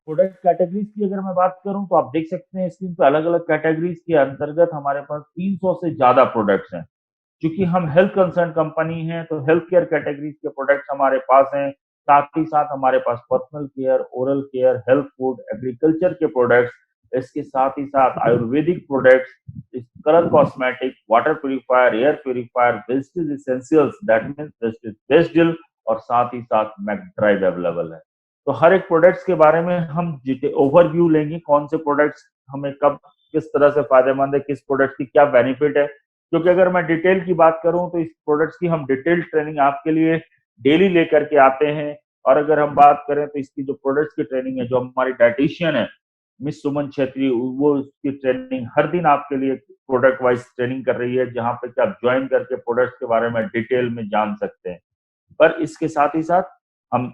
Product categories की अगर मैं बात करूं तो आप देख सकते हैं स्क्रीन पे अलग अलग कैटेगरीज के अंतर्गत हमारे पास 300 से ज्यादा प्रोडक्ट्स हैं। क्योंकि हम हेल्थ कंसर्न कंपनी हैं तो हेल्थ केयर कैटेगरीज के प्रोडक्ट्स हमारे पास हैं। साथ ही साथ हमारे पास personal care, oral care, health food, agriculture के प्रोडक्ट्स, इसके साथ ही साथ ayurvedic products, colour cosmetic, water purifier, air purifier, wastage essentials that means wastage वेस्टिल, और साथ ही साथ मैकड्राइव अवेलेबल है। तो हर एक प्रोडक्ट्स के बारे में हम ओवरव्यू लेंगे, कौन से प्रोडक्ट्स हमें कब किस तरह से फायदेमंद है, किस प्रोडक्ट की क्या बेनिफिट है। क्योंकि अगर मैं डिटेल की बात करूं तो इस प्रोडक्ट्स की हम डिटेल ट्रेनिंग आपके लिए डेली लेकर के आते हैं। और अगर हम बात करें तो इसकी जो प्रोडक्ट्स की ट्रेनिंग है, जो हमारी डाइटिशियन है मिस सुमन छेत्री, वो उसकी ट्रेनिंग हर दिन आपके लिए प्रोडक्ट वाइज ट्रेनिंग कर रही है, जहां पे कि आप ज्वाइन करके प्रोडक्ट्स के बारे में डिटेल में जान सकते हैं। पर इसके साथ ही साथ हम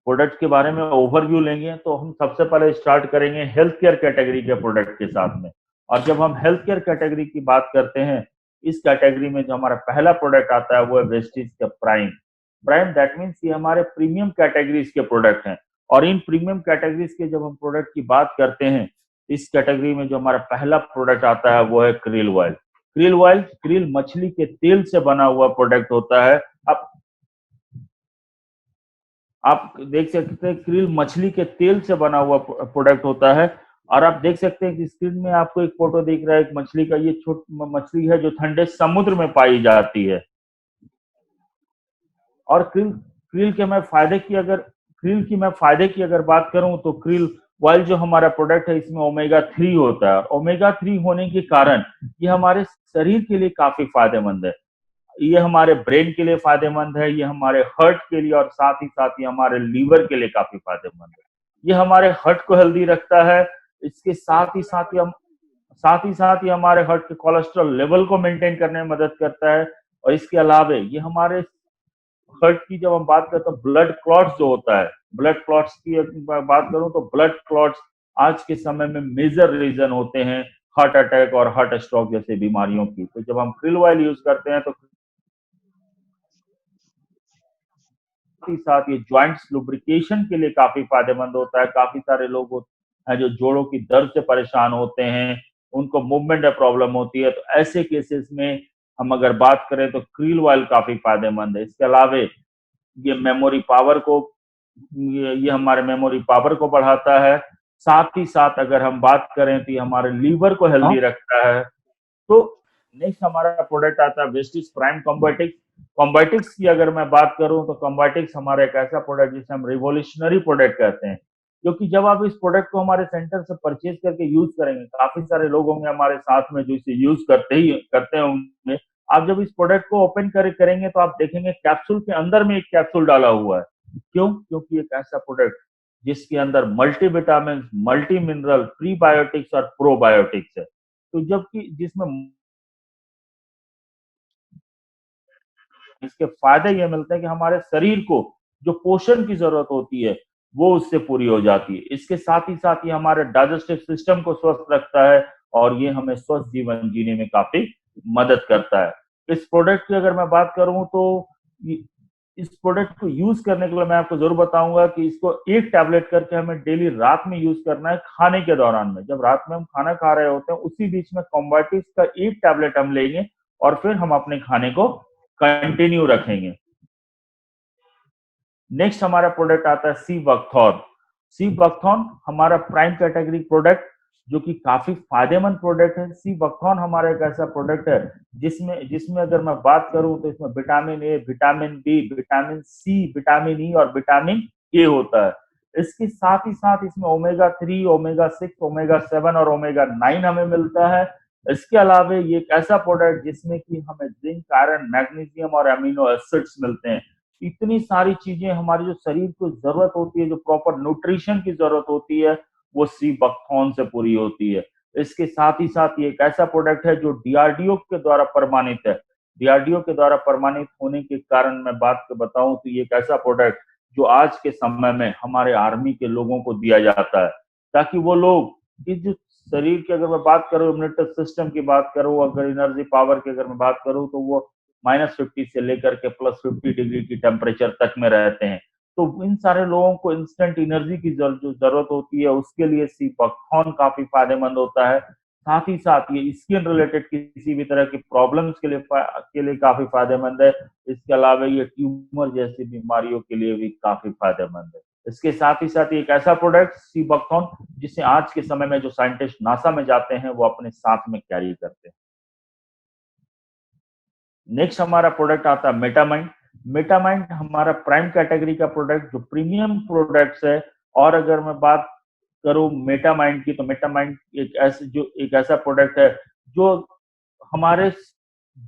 प्रोडक्ट के बारे में ओवरव्यू लेंगे तो हम सबसे पहले स्टार्ट करेंगे हेल्थ केयर कैटेगरी के प्रोडक्ट के साथ में। और जब हम हेल्थ केयर कैटेगरी की बात करते हैं, इस कैटेगरी में जो हमारा पहला प्रोडक्ट आता है वो है वेस्टीज का प्राइम। प्राइम दैट मीन्स ये हमारे प्रीमियम कैटेगरीज के प्रोडक्ट हैं। और इन प्रीमियम कैटेगरीज के जब हम प्रोडक्ट की बात करते हैं, इस कैटेगरी में जो हमारा पहला प्रोडक्ट आता है वो है krill oil. Krill oil krill मछली के तेल से बना हुआ प्रोडक्ट होता है। अब आप देख सकते हैं क्रिल मछली के तेल से बना हुआ प्रोडक्ट होता है। और आप देख सकते हैं कि स्क्रीन में आपको एक फोटो दिख रहा है एक मछली का। ये छोट मछली है जो ठंडे समुद्र में पाई जाती है। और क्रिल की मैं फायदे की अगर बात करूं तो क्रिल ऑयल जो हमारा प्रोडक्ट है इसमें ओमेगा 3 होता है। ओमेगा 3 होने के कारण ये हमारे शरीर के लिए काफी फायदेमंद है। ये हमारे ब्रेन के लिए फायदेमंद है, ये हमारे हार्ट के लिए, और साथ ही साथ ये हमारे लीवर के लिए काफी फायदेमंद है। ये हमारे हार्ट को हेल्दी रखता है। इसके साथ ही हमारे हार्ट के कोलेस्ट्रॉल लेवल को मेंटेन करने में मदद करता है। और इसके अलावा ये हमारे हार्ट की जब हम बात करते हैं ब्लड क्लॉट्स जो होता है, ब्लड क्लॉट्स की बात करूं तो ब्लड क्लॉट्स आज के समय में मेजर रीजन होते हैं हार्ट अटैक और हार्ट स्ट्रोक जैसे बीमारियों की। तो जब हम क्रिल ऑयल यूज करते हैं तो ही साथ ये जॉइंट्स लुब्रिकेशन के लिए काफी फायदेमंद होता है। काफी सारे लोग होते हैं जो जोड़ों की दर्द से परेशान होते हैं, उनको मूवमेंट में प्रॉब्लम होती है, तो ऐसे केसेस में हम अगर बात करें तो क्रील ऑयल काफी फायदेमंद है। इसके अलावा ये मेमोरी पावर को ये हमारे मेमोरी पावर को बढ़ाता है। साथ ही साथ अगर हम बात करें तो ये हमारे लीवर को हेल्दी रखता है। तो नेक्स्ट हमारा प्रोडक्ट आता है वेस्टिज प्राइम कॉम्बाइटिक्स। कॉम्बाइटिक्स की अगर मैं बात करूं तो कॉम्बाइटिक्स हमारा एक ऐसा प्रोडक्ट जिसे हम रिवोल्यूशनरी प्रोडक्ट कहते हैं। क्योंकि जब आप इस प्रोडक्ट को हमारे सेंटर से परचेज करके यूज करेंगे, काफी सारे लोग होंगे हमारे साथ में जो इसे यूज करते होंगे। आप जब इस प्रोडक्ट को ओपन करेंगे तो आप देखेंगे कैप्सूल के अंदर में एक कैप्सूल डाला हुआ है। क्यों? क्योंकि एक ऐसा प्रोडक्ट जिसके अंदर multi vitamin, multi mineral, prebiotics और प्रोबायोटिक्स है। तो जबकि जिसमें इसके फायदे ये मिलते हैं कि हमारे शरीर को जो पोषण की जरूरत होती है वो उससे पूरी हो जाती है। इसके साथ ही साथ ये हमारे डाइजेस्टिव सिस्टम को स्वस्थ रखता है और ये हमें स्वस्थ जीवन जीने में काफी मदद करता है। इस प्रोडक्ट की अगर मैं बात करूं तो इस प्रोडक्ट को यूज करने के लिए मैं आपको जरूर बताऊंगा कि इसको एक टैबलेट करके हमें डेली रात में यूज करना है। खाने के दौरान में जब रात में हम खाना खा रहे होते हैं उसी बीच में कॉम्बाइटिस का एक टैबलेट हम लेंगे और फिर हम अपने खाने को कंटिन्यू रखेंगे। नेक्स्ट हमारा प्रोडक्ट आता है सी बकथॉर्न। सी बकथॉर्न हमारा प्राइम कैटेगरी प्रोडक्ट जो कि काफी फायदेमंद प्रोडक्ट है। सी बकथॉर्न हमारा एक ऐसा प्रोडक्ट है जिसमें अगर मैं बात करूं तो इसमें vitamin A, vitamin B, vitamin C, vitamin E और विटामिन ए होता है। इसके साथ ही साथ इसमें ओमेगा 3, ओमेगा 6, ओमेगा 7 और ओमेगा 9 हमें मिलता है। इसके अलावा ये एक ऐसा प्रोडक्ट जिसमें कि हमें जिंक, आयरन, मैग्नीशियम और अमीनो एसिड्स मिलते हैं। इतनी सारी चीजें हमारे जो शरीर को जरूरत होती है, जो प्रॉपर न्यूट्रिशन की जरूरत होती है, वो सी बकथॉर्न से पूरी होती है। इसके साथ ही साथ ये एक ऐसा प्रोडक्ट है जो डीआरडीओ के द्वारा प्रमाणित है। डीआरडीओ के द्वारा प्रमाणित होने के कारण मैं बात बताऊं तो ये एक ऐसा प्रोडक्ट जो आज के समय में हमारे आर्मी के लोगों को दिया जाता है, ताकि वो लोग इस जो शरीर की अगर मैं बात करूं, इम्यूनिटी सिस्टम की बात करूं, अगर एनर्जी पावर की अगर मैं बात करूं तो वो -50 से लेकर के +50 डिग्री की टेम्परेचर तक में रहते हैं। तो इन सारे लोगों को इंस्टेंट एनर्जी की जो ज़रूरत होती है, उसके लिए सी बकथॉर्न काफ़ी फ़ायदेमंद होता है। साथ ही साथ ये स्किन रिलेटेड किसी भी तरह की प्रॉब्लम्स के लिए काफ़ी फ़ायदेमंद है। इसके अलावा ये ट्यूमर जैसी बीमारियों के लिए भी काफ़ी फ़ायदेमंद है। इसके साथ ही साथ ये एक ऐसा प्रोडक्ट सी बकथॉर्न जिसे आज के समय में जो साइंटिस्ट नासा में जाते हैं, वो अपने साथ में कैरी करते हैं। नेक्स्ट हमारा प्रोडक्ट आता है मेटामाइंड। मेटामाइंड हमारा प्राइम कैटेगरी का प्रोडक्ट जो प्रीमियम प्रोडक्ट्स है। और अगर मैं बात करूं मेटामाइंड की, तो मेटामाइंड एक ऐसा प्रोडक्ट है जो हमारे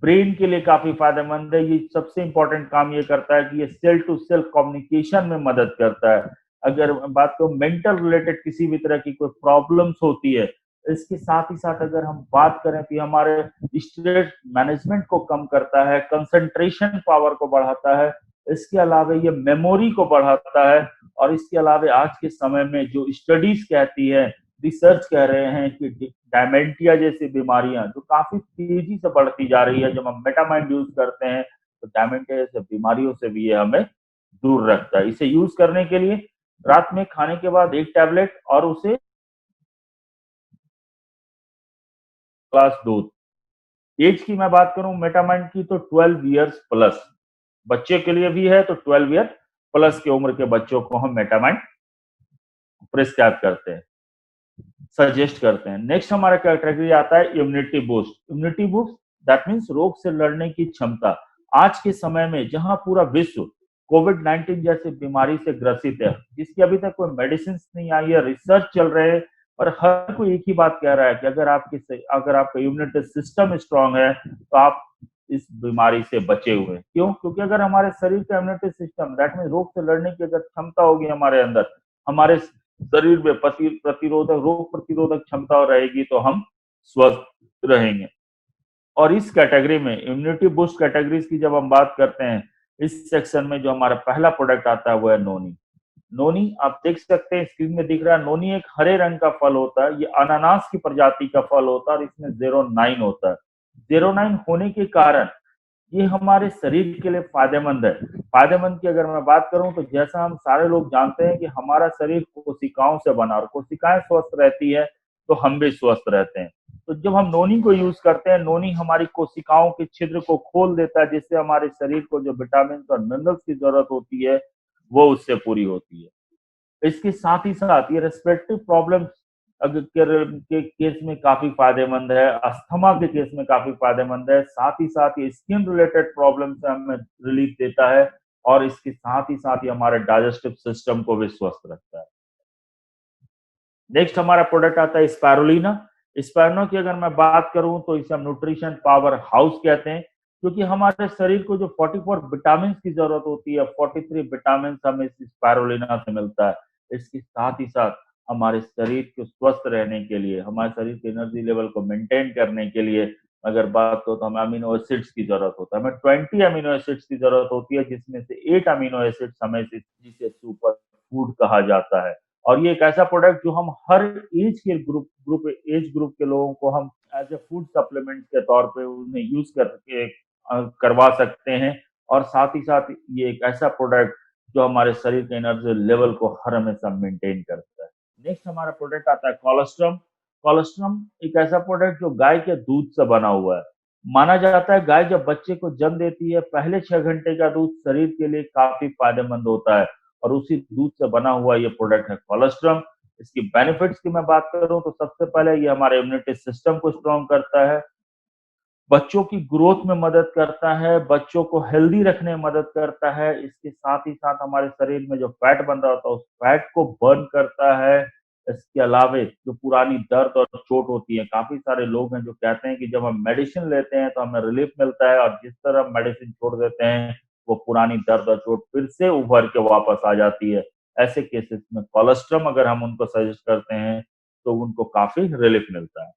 ब्रेन के लिए काफी फायदेमंद है। ये सबसे इंपॉर्टेंट काम ये करता है कि ये सेल टू सेल कम्युनिकेशन में मदद करता है। अगर बात करूं मेंटल रिलेटेड किसी भी तरह की कोई प्रॉब्लम्स होती है, इसके साथ ही साथ अगर हम बात करें तो ये हमारे स्ट्रेस मैनेजमेंट को कम करता है, कंसंट्रेशन पावर को बढ़ाता है, इसके अलावा ये मेमोरी को बढ़ाता है। और इसके अलावा आज के समय में जो स्टडीज कहती है, रिसर्च कह रहे हैं कि डायमेंटिया जैसी बीमारियां जो काफी तेजी से बढ़ती जा रही है, जब हम मेटामाइंड यूज करते हैं तो डायमेंटिया जैसे बीमारियों से भी ये हमें दूर रखता है। इसे यूज करने के लिए रात में खाने के बाद एक टैबलेट और उसे ग्लास दूध। एज की मैं बात करूं मेटामाइंड की तो 12 इयर्स प्लस बच्चे के लिए भी है, तो 12 ईयर प्लस की उम्र के बच्चों को हम मेटामाइंड प्रिस्क्राइब करते हैं, सजेस्ट करते हैं। नेक्स्ट हमारा कैटेगरी आता है immunity boost. Immunity boost that means रोग से लड़ने की क्षमता। आज के समय में जहां पूरा विश्व कोविड 19 जैसी बीमारी से ग्रसित है, जिसकी अभी तक कोई मेडिसिन नहीं आई है, रिसर्च चल रहे हैं, पर हर कोई एक ही बात कह रहा है कि अगर आपका इम्यूनिटी सिस्टम स्ट्रांग है तो आप इस बीमारी से बचे हुए हैं। क्यों? क्योंकि अगर हमारे शरीर का इम्यूनिटी सिस्टम दैट मीन रोग से लड़ने की अगर क्षमता होगी हमारे अंदर, हमारे शरीर में रोग प्रतिरोधक क्षमता रहेगी, तो हम स्वस्थ रहेंगे। और इस कैटेगरी में इम्यूनिटी बूस्ट कैटेगरीज की जब हम बात करते हैं, इस सेक्शन में जो हमारा पहला प्रोडक्ट आता है वो है नोनी। नोनी आप देख सकते हैं, स्क्रीन में दिख रहा है, नोनी एक हरे रंग का फल होता है। ये अनानास की प्रजाति का फल होता है और इसमें 09 होता है। 09 होने के कारण ये हमारे शरीर के लिए फायदेमंद है। फायदेमंद की अगर मैं बात करूं तो जैसा हम सारे लोग जानते हैं कि हमारा शरीर कोशिकाओं से बना, और कोशिकाएं स्वस्थ रहती है तो हम भी स्वस्थ रहते हैं। तो जब हम नोनी को यूज करते हैं, नोनी हमारी कोशिकाओं के छिद्र को खोल देता है, जिससे हमारे शरीर को जो विटामिन और मिनरल्स की जरूरत होती है वो उससे पूरी होती है। इसके साथ ही साथ ये रेस्पिरेटरी प्रॉब्लम अगर के केस में काफी फायदेमंद है, अस्थमा के केस में काफी फायदेमंद है। साथ ही साथ ये स्किन रिलेटेड प्रॉब्लम से हमें रिलीफ देता है, और इसके साथ ही साथ ये हमारे डाइजेस्टिव सिस्टम को भी स्वस्थ रखता है। नेक्स्ट हमारा प्रोडक्ट आता है स्पायरुलिना। स्पायरुलिना की अगर मैं बात करूं तो इसे हम न्यूट्रिशन पावर हाउस कहते हैं, क्योंकि हमारे शरीर को जो 44 विटामिन की जरूरत होती है, 43 विटामिन हमें इस स्पायरुलिना से मिलता है। इसके साथ ही साथ हमारे शरीर को स्वस्थ रहने के लिए, हमारे शरीर के एनर्जी लेवल को मेंटेन करने के लिए अगर बात हो तो हमें अमीनो एसिड्स की जरूरत होता है। हमें 20 अमीनो एसिड्स की जरूरत होती है, जिसमें से 8 अमीनो एसिड्स हमें जिसे सुपर फूड कहा जाता है। और ये एक ऐसा प्रोडक्ट जो हम हर एज ग्रुप के लोगों को हम एज ए फूड सप्लीमेंट के तौर पे उन्हें यूज करके करवा सकते हैं। और साथ ही साथ ये एक ऐसा प्रोडक्ट जो हमारे शरीर के एनर्जी लेवल को हर हमेशा मेंटेन करता है। नेक्स्ट हमारा प्रोडक्ट आता है कोलेस्ट्रम। कोलेस्ट्रम एक ऐसा प्रोडक्ट जो गाय के दूध से बना हुआ है। माना जाता है गाय जब बच्चे को जन्म देती है, पहले 6 घंटे का दूध शरीर के लिए काफी फायदेमंद होता है, और उसी दूध से बना हुआ ये प्रोडक्ट है कोलेस्ट्रम। इसकी बेनिफिट्स की मैं बात करूं तो सबसे पहले ये हमारे इम्यूनिटी सिस्टम को स्ट्रॉन्ग करता है, बच्चों की ग्रोथ में मदद करता है, बच्चों को हेल्दी रखने में मदद करता है। इसके साथ ही साथ हमारे शरीर में जो फैट बन रहा होता है उस फैट को बर्न करता है। इसके अलावे जो पुरानी दर्द और चोट होती है, काफी सारे लोग हैं जो कहते हैं कि जब हम मेडिसिन लेते हैं तो हमें रिलीफ मिलता है, और जिस तरह हम मेडिसिन छोड़ देते हैं वो पुरानी दर्द और चोट फिर से उभर के वापस आ जाती है। ऐसे केसेस में कोलेस्ट्रम अगर हम उनको सजेस्ट करते हैं तो उनको काफी रिलीफ मिलता है,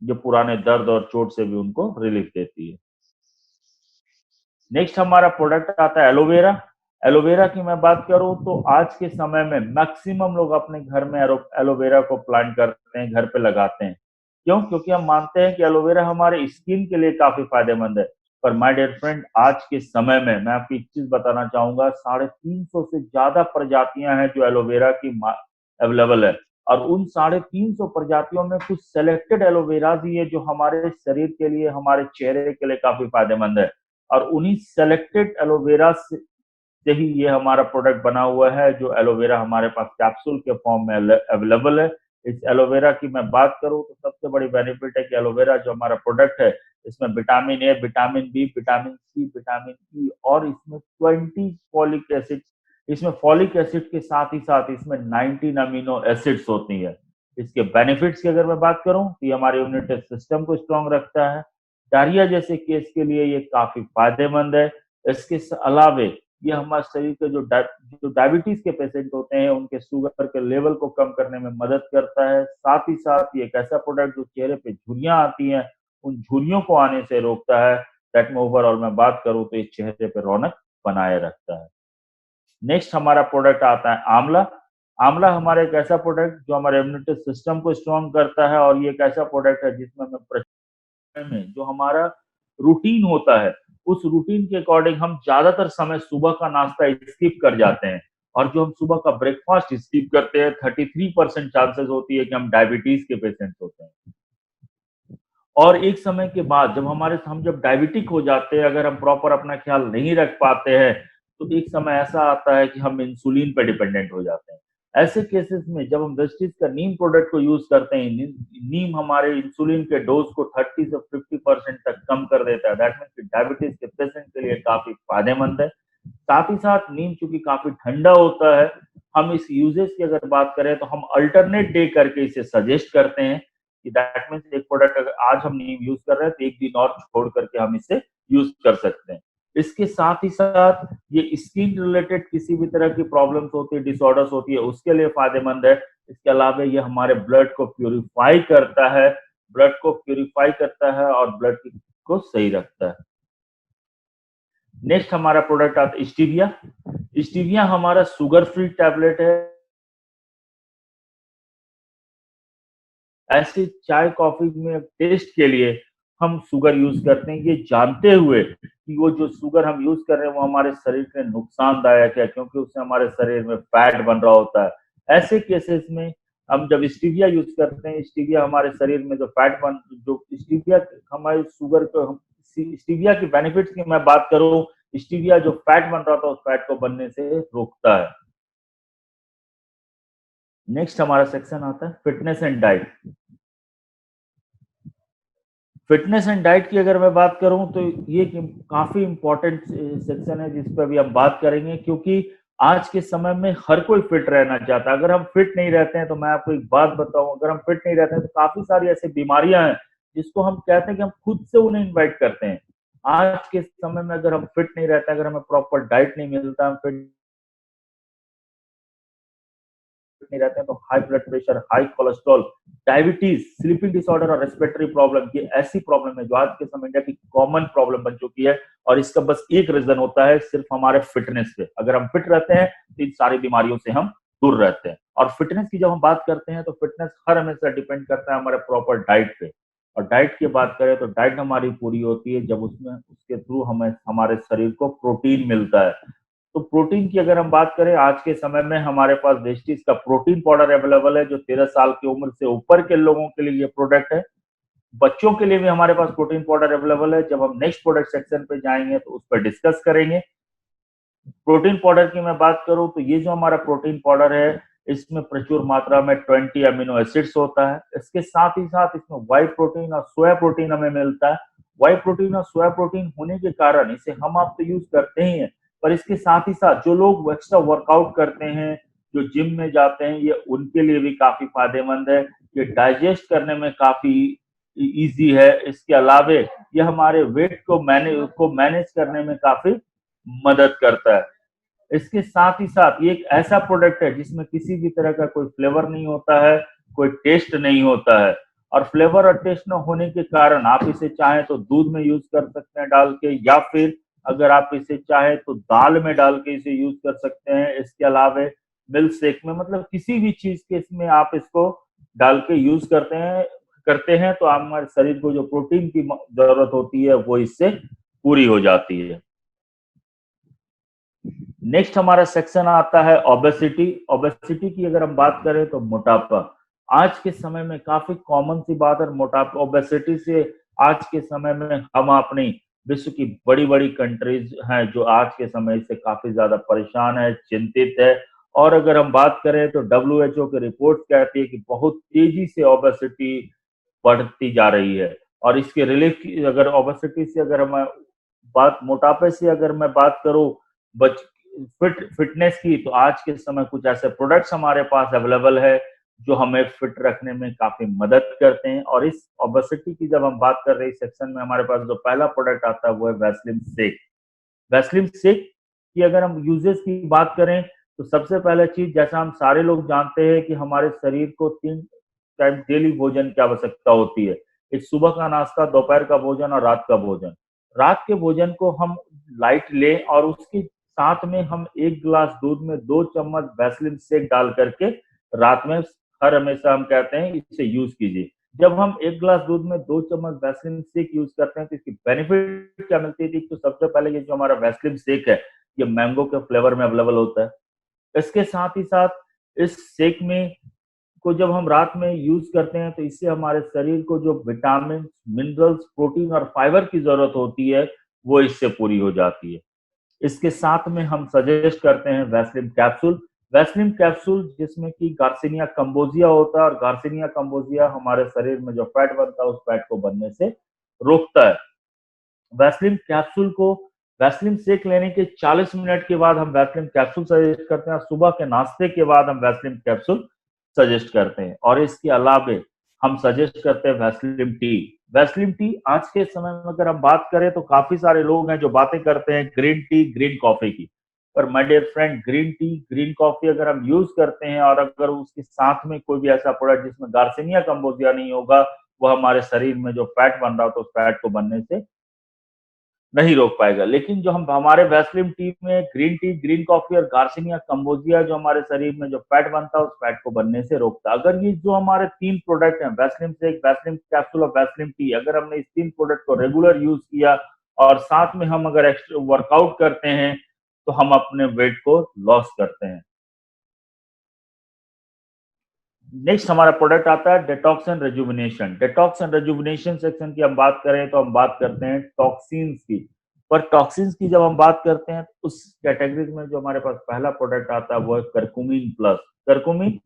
जो पुराने दर्द और चोट से भी उनको रिलीफ देती है। नेक्स्ट हमारा प्रोडक्ट आता है एलोवेरा। एलोवेरा की मैं बात करूं तो आज के समय में मैक्सिमम लोग अपने घर में एलोवेरा को प्लांट करते हैं, घर पे लगाते हैं। क्यों? क्योंकि हम मानते हैं कि एलोवेरा हमारे स्किन के लिए काफी फायदेमंद है। पर माय डियर फ्रेंड, आज के समय में मैं आपको एक चीज बताना चाहूंगा, 350 से ज्यादा प्रजातियां हैं जो एलोवेरा की अवेलेबल है। और उन 350 प्रजातियों में कुछ सेलेक्टेड एलोवेराज ही है जो हमारे शरीर के लिए, हमारे चेहरे के लिए काफी फायदेमंद है। और उन्हीं सेलेक्टेड एलोवेरा से ही ये हमारा प्रोडक्ट बना हुआ है, जो एलोवेरा हमारे पास कैप्सूल के फॉर्म में अवेलेबल है। इस एलोवेरा की मैं बात करूं तो सबसे बड़ी बेनिफिट है कि एलोवेरा जो हमारा प्रोडक्ट है, इसमें vitamin A, vitamin B, vitamin C, vitamin E और इसमें 20 फॉलिक एसिड, इसमें फॉलिक एसिड के साथ ही साथ इसमें 19 अमीनो एसिड्स होती है। इसके बेनिफिट्स की अगर मैं बात करूं तो ये हमारे इम्यूनिटी सिस्टम को स्ट्रांग रखता है। डायरिया जैसे केस के लिए ये काफी फायदेमंद है। इसके अलावे ये हमारे शरीर के जो डायबिटीज के पेशेंट होते हैं, उनके शुगर के लेवल को कम करने में मदद करता है। साथ ही साथ ये एक ऐसा प्रोडक्ट जो चेहरे पे झुर्रियां आती हैं, उन झुर्रियों को आने से रोकता है। दैट में ओवरऑल मैं बात करूं तो ये चेहरे पे रौनक बनाए रखता है। नेक्स्ट हमारा प्रोडक्ट आता है आंवला। आंवला हमारा एक ऐसा प्रोडक्ट जो हमारे इम्यूनिटी सिस्टम को स्ट्रॉन्ग करता है, और ये एक ऐसा प्रोडक्ट है जिसमें में जो हमारा रूटीन होता है, उस रूटीन के अकॉर्डिंग हम ज्यादातर समय सुबह का नाश्ता स्किप कर जाते हैं। और जो हम सुबह का ब्रेकफास्ट स्किप करते हैं, 33% चांसेस होती है कि हम डायबिटीज के पेशेंट होते हैं। और एक समय के बाद हम जब डायबिटिक हो जाते हैं, अगर हम प्रॉपर अपना ख्याल नहीं रख पाते हैं, तो एक समय ऐसा आता है कि हम इंसुलिन पे डिपेंडेंट हो जाते हैं। ऐसे केसेस में जब हम वेस्टीज का नीम प्रोडक्ट को यूज करते हैं, नीम हमारे इंसुलिन के डोज को 30 से 50% तक कम कर देता है। दैट मीन्स डायबिटीज के पेशेंट के लिए काफी फायदेमंद है। साथ ही साथ नीम चूंकि काफी ठंडा होता है, हम इस यूजेज की अगर बात करें तो हम अल्टरनेट डे करके इसे सजेस्ट करते हैं कि दैट मीन्स एक प्रोडक्ट अगर आज हम नीम यूज कर रहे हैं तो एक दिन और छोड़ करके हम इसे यूज कर सकते हैं। इसके साथ ही साथ ये स्किन रिलेटेड किसी भी तरह की प्रॉब्लम्स होती है, डिसऑर्डर्स होती है, उसके लिए फायदेमंद है। इसके अलावा ये हमारे ब्लड को प्यूरिफाई करता है, और ब्लड को सही रखता है। नेक्स्ट हमारा प्रोडक्ट आता है स्टीविया। स्टीविया हमारा शुगर फ्री टैबलेट है। ऐसे चाय कॉफी में टेस्ट के लिए हम शुगर यूज करते हैं, ये जानते हुए कि वो जो शुगर हम यूज कर रहे हैं वो हमारे शरीर के नुकसानदायक है, क्योंकि उससे हमारे शरीर में फैट बन रहा होता है। ऐसे केसेस में हम जब स्टीविया यूज करते हैं, स्टीविया हमारे शरीर में जो स्टीविया हमारे शुगर को, स्टीविया की बेनिफिट्स की मैं बात करूं, स्टीविया जो फैट बन रहा था उस फैट को बनने से रोकता है। नेक्स्ट हमारा सेक्शन आता है fitness and diet. Fitness and diet की अगर मैं बात करूं तो ये काफी इंपॉर्टेंट सेक्शन है जिस पर अभी हम बात करेंगे, क्योंकि आज के समय में हर कोई फिट रहना चाहता है। अगर हम फिट नहीं रहते हैं तो मैं आपको एक बात बताऊं, अगर हम फिट नहीं रहते हैं तो काफी सारी ऐसी बीमारियां हैं जिसको हम कहते हैं कि हम खुद से उन्हें इन्वाइट करते हैं। आज के समय में अगर हम फिट नहीं रहते, अगर हमें प्रॉपर डाइट नहीं मिलता, हम फिट नहीं रहते हैं, तो high blood pressure, high cholesterol, diabetes, sleeping disorder और रेस्पिरेटरी प्रॉब्लम, ये ऐसी प्रॉब्लम है जो आज के समय इंडिया की कॉमन प्रॉब्लम बन चुकी है। और इसका बस एक रीजन होता है, सिर्फ हमारे फिटनेस पे। अगर हम फिट रहते हैं तो इन सारी बीमारियों से हम दूर रहते हैं। और फिटनेस की जब हम बात करते हैं तो फिटनेस हर हमेशा डिपेंड करता है हमारे प्रॉपर डाइट पे। और डाइट की बात करें तो डाइट हमारी पूरी होती है जब उसमें उसके थ्रू हमें हमारे शरीर को प्रोटीन मिलता है। तो प्रोटीन की अगर हम बात करें, आज के समय में हमारे पास वेस्टीज का प्रोटीन पाउडर अवेलेबल है, जो 13 साल की उम्र से ऊपर के लोगों के लिए ये प्रोडक्ट है। बच्चों के लिए भी हमारे पास प्रोटीन पाउडर अवेलेबल है। जब हम नेक्स्ट प्रोडक्ट सेक्शन पे जाएंगे तो उस पर डिस्कस करेंगे। प्रोटीन पाउडर की मैं बात करूं तो ये जो हमारा प्रोटीन पाउडर है, इसमें प्रचुर मात्रा में 20 अमीनो एसिड्स होता है। इसके साथ ही साथ इसमें वाई प्रोटीन और सोया प्रोटीन हमें मिलता है। वाई प्रोटीन और सोया प्रोटीन होने के कारण इसे हम आप तो यूज करते ही हैं, पर इसके साथ ही साथ जो लोग एक्स्ट्रा वर्कआउट करते हैं, जो जिम में जाते हैं, ये उनके लिए भी काफी फायदेमंद है। ये डाइजेस्ट करने में काफी इजी है। इसके अलावे ये हमारे वेट को मैनेज करने में काफी मदद करता है। इसके साथ ही साथ ये एक ऐसा प्रोडक्ट है जिसमें किसी भी तरह का कोई फ्लेवर नहीं होता है, कोई टेस्ट नहीं होता है। और फ्लेवर और टेस्ट न होने के कारण आप इसे चाहें तो दूध में यूज कर सकते हैं डाल के, या फिर अगर आप इसे चाहें तो दाल में डाल के इसे यूज कर सकते हैं। इसके अलावे मिल्क शेक में, मतलब किसी भी चीज के इसमें आप इसको डाल के यूज करते हैं तो हमारे शरीर को जो प्रोटीन की जरूरत होती है वो इससे पूरी हो जाती है। नेक्स्ट हमारा सेक्शन आता है ओबेसिटी। ओबेसिटी की अगर हम बात करें तो मोटापा आज के समय में काफी कॉमन सी बात है। मोटापा ओबेसिटी से आज के समय में हम अपनी विश्व की बड़ी बड़ी कंट्रीज हैं जो आज के समय से काफी ज्यादा परेशान है, चिंतित है। और अगर हम बात करें तो WHO की रिपोर्ट कहती है कि बहुत तेजी से ओबेसिटी बढ़ती जा रही है। और इसके रिलीफ की अगर ओबेसिटी से अगर मैं बात मोटापे से अगर मैं बात करूं बच फिटनेस की, तो आज के समय कुछ ऐसे प्रोडक्ट्स हमारे पास अवेलेबल है जो हमें फिट रखने में काफी मदद करते हैं। और इस ओबेसिटी की जब हम बात कर रहे हैं सेक्शन में हमारे पास जो पहला प्रोडक्ट आता है वो है वैसलीन शेक। वैसलीन शेक की अगर हम यूजेस की बात करें तो सबसे पहले चीज, जैसा हम सारे लोग जानते हैं कि हमारे शरीर को 3 टाइम डेली भोजन की आवश्यकता होती है। एक सुबह का नाश्ता, दोपहर का भोजन और रात का भोजन। रात के भोजन को हम लाइट लें और उसके साथ में हम 1 गिलास दूध में 2 चम्मच वैसलीन शेक डाल करके रात में हर हमेशा हम कहते हैं इसे यूज कीजिए। जब हम 1 गिलास दूध में 2 चम्मच वैसलीन शेक यूज करते हैं तो इसकी बेनिफिट क्या मिलती है? तो सबसे पहले ये जो हमारा वैसलीन शेक है ये मैंगो के फ्लेवर में अवेलेबल होता है। इसके साथ ही साथ इस शेक में को जब हम रात में यूज करते हैं तो इससे हमारे शरीर को जो विटामिन, मिनरल्स, प्रोटीन और फाइबर की जरूरत होती है वो इससे पूरी हो जाती है। इसके साथ में हम सजेस्ट करते हैं वैसलीन कैप्सूल। वैसलीन कैप्सूल जिसमें कि गार्सिनिया कंबोजिया होता है और गार्सिनिया कंबोजिया हमारे शरीर में जो फैट बनता है उस फैट को बनने से रोकता है। वैसलीन कैप्सूल को वैसलीन शेक लेने के 40 मिनट के बाद हम वैसलीन कैप्सूल सजेस्ट करते हैं। सुबह के नाश्ते के बाद हम वैसलीन कैप्सूल सजेस्ट करते हैं। और इसके अलावे हम सजेस्ट करते हैं वैसलीन टी। वैसलीन टी आज के समय में अगर हम बात करें तो काफी सारे लोग हैं जो बातें करते हैं ग्रीन टी, ग्रीन कॉफी की। पर my dear friend, green tea, green coffee अगर हम यूज करते हैं और अगर उसके साथ में कोई भी ऐसा प्रोडक्ट जिसमें गार्सिनिया कंबोजिया नहीं होगा, वो हमारे शरीर में जो फैट बन रहा हो तो उस फैट को बनने से नहीं रोक पाएगा। लेकिन जो हम हमारे वैसलीन टी में ग्रीन टी, ग्रीन कॉफी और गार्सिनिया कंबोजिया जो हमारे शरीर में जो फैट बनता है उस फैट को बनने से रोकता है। अगर ये जो हमारे 3 प्रोडक्ट हैं वैसलीन शेक, वैसलीन कैप्सूल और वैसलीन टी, अगर हमने इस 3 प्रोडक्ट को रेगुलर यूज किया और साथ में हम अगर एक्स्ट्रा वर्कआउट करते हैं तो हम अपने वेट को लॉस करते हैं। नेक्स्ट हमारा प्रोडक्ट आता है detox and rejuvenation. Detox and rejuvenation section की हम बात करें तो हम बात करते हैं टॉक्सिन्स की। पर टॉक्सिन्स की जब हम बात करते हैं तो उस कैटेगरी में जो हमारे पास पहला प्रोडक्ट आता है वो है करकुमिन प्लस। करकुमिन